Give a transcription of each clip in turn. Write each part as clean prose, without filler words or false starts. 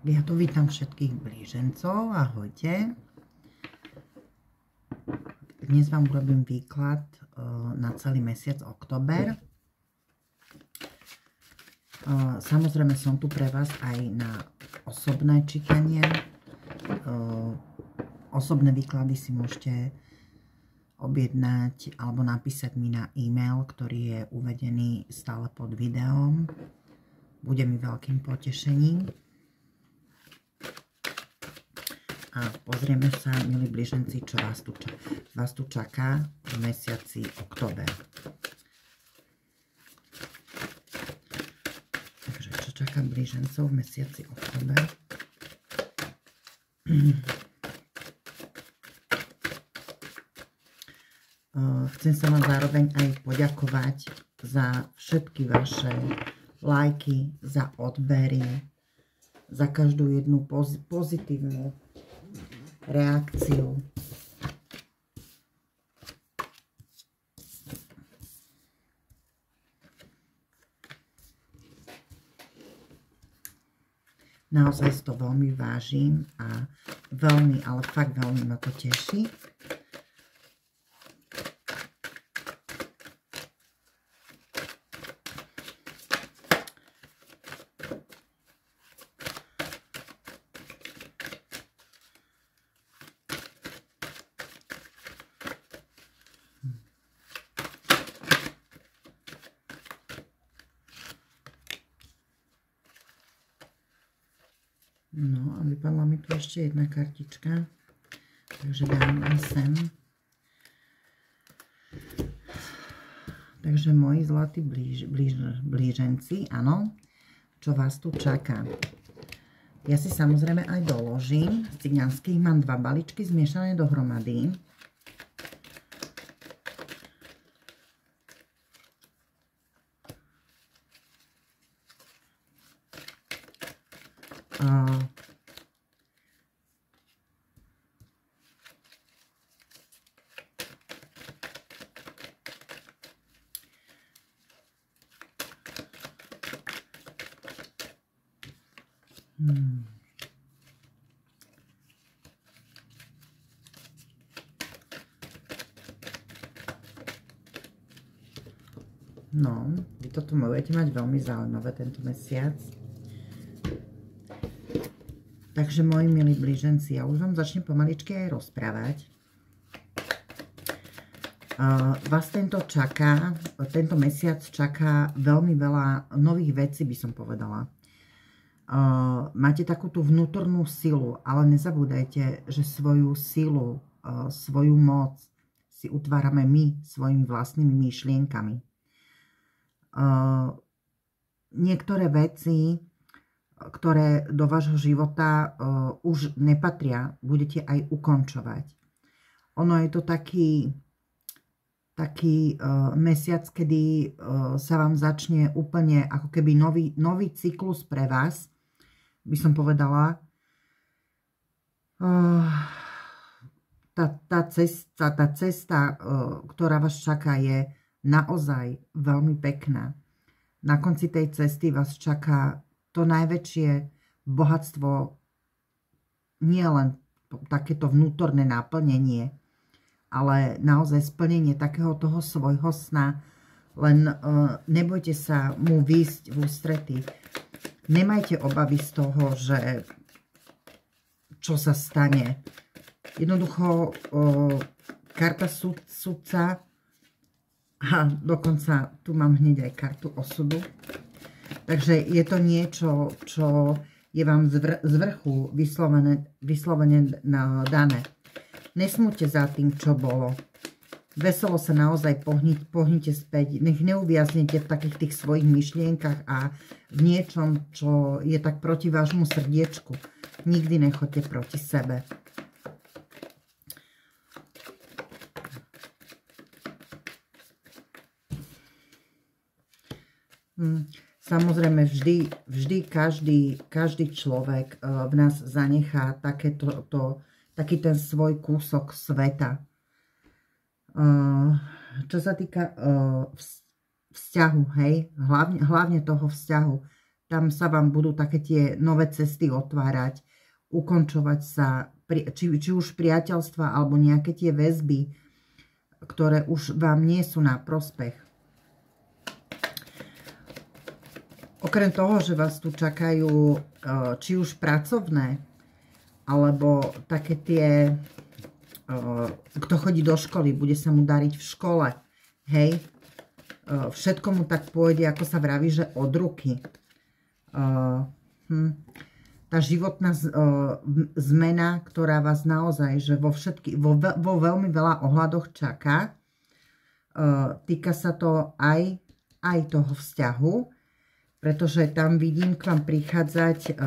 Ja tu vítam všetkých blížencov, ahojte. Dnes vám urobím výklad na celý mesiac október. Samozrejme som tu pre vás aj na osobné čítanie. Osobné výklady si môžete objednať alebo napísať mi na e-mail, ktorý je uvedený stále pod videom. Bude mi veľkým potešením. A pozrieme sa, milí blíženci, čo vás tu čaká v mesiaci október. Takže čo čaká blížencov v mesiaci október? Chcem sa vám zároveň aj poďakovať za všetky vaše lajky, za odbery, za každú jednu pozitívnu reakciu. Naozaj si to veľmi vážim a veľmi, ale fakt veľmi ma to teší. No a vypadla mi tu ešte jedna kartička, takže dám aj sem. Takže moji zlatí blíženci, áno, čo vás tu čaká. Ja si samozrejme aj doložím, z cigánskych mám 2 balíčky zmiešané dohromady. No, vy toto budete mať veľmi zaujímavé tento mesiac. Takže, moji milí blíženci, ja už vám začnem pomaličky aj rozprávať. Vás tento mesiac čaká veľmi veľa nových vecí, by som povedala. Máte takú tú vnútornú silu, ale nezabúdajte, že svoju silu, svoju moc si utvárame my svojimi vlastnými myšlienkami. Niektoré veci, ktoré do vášho života už nepatria, budete aj ukončovať. Ono je to taký mesiac, kedy sa vám začne úplne ako keby nový cyklus pre vás, by som povedala. Tá cesta, ktorá vás čaká, je naozaj veľmi pekná. Na konci tej cesty vás čaká to najväčšie bohatstvo, nie len takéto vnútorné naplnenie, ale naozaj splnenie takého toho svojho sna. Len nebojte sa mu výjsť v ústrety. Nemajte obavy z toho, že čo sa stane. Jednoducho karta sudca. A dokonca tu mám hneď aj kartu osudu. Takže je to niečo, čo je vám z vrchu vyslovene dané. Nesmúďte za tým, čo bolo. Veselo sa naozaj pohnite späť. Nech neuviaznete v takých tých svojich myšlienkach a v niečom, čo je tak proti vášmu srdiečku. Nikdy nechoďte proti sebe. Samozrejme, vždy každý človek v nás zanechá taký ten svoj kúsok sveta. Čo sa týka vzťahu, hej, hlavne toho vzťahu, tam sa vám budú také tie nové cesty otvárať, ukončovať sa, či už priateľstva, alebo nejaké tie väzby, ktoré už vám nie sú na prospech. Okrem toho, že vás tu čakajú či už pracovné, alebo také tie, kto chodí do školy, bude sa mu dariť v škole, hej, všetko mu tak pôjde, ako sa vraví, že od ruky. Tá životná zmena, ktorá vás naozaj, že vo veľmi veľa ohľadoch čaká, týka sa to aj toho vzťahu, pretože tam vidím k vám prichádzať,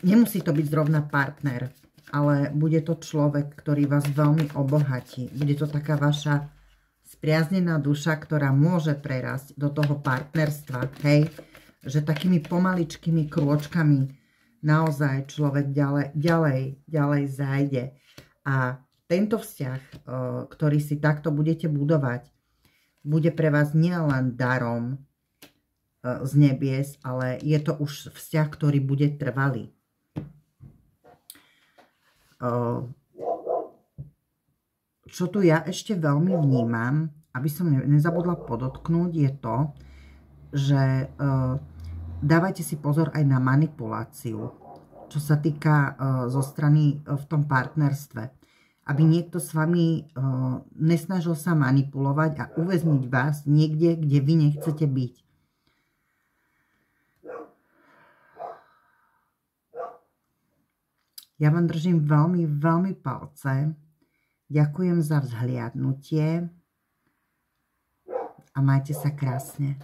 nemusí to byť zrovna partner, ale bude to človek, ktorý vás veľmi obohatí. Bude to taká vaša spriaznená duša, ktorá môže prerásť do toho partnerstva, hej, že takými pomaličkými krôčkami naozaj človek ďalej zájde. A tento vzťah, ktorý si takto budete budovať, bude pre vás nielen darom z nebies, ale je to už vzťah, ktorý bude trvalý. Čo tu ja ešte veľmi vnímam, aby som nezabudla podotknúť, je to, že dávajte si pozor aj na manipuláciu, čo sa týka zo strany v tom partnerstve. Aby niekto s vami nesnažil sa manipulovať a uväzniť vás niekde, kde vy nechcete byť. Ja vám držím veľmi, veľmi palce. Ďakujem za vzhliadnutie a majte sa krásne.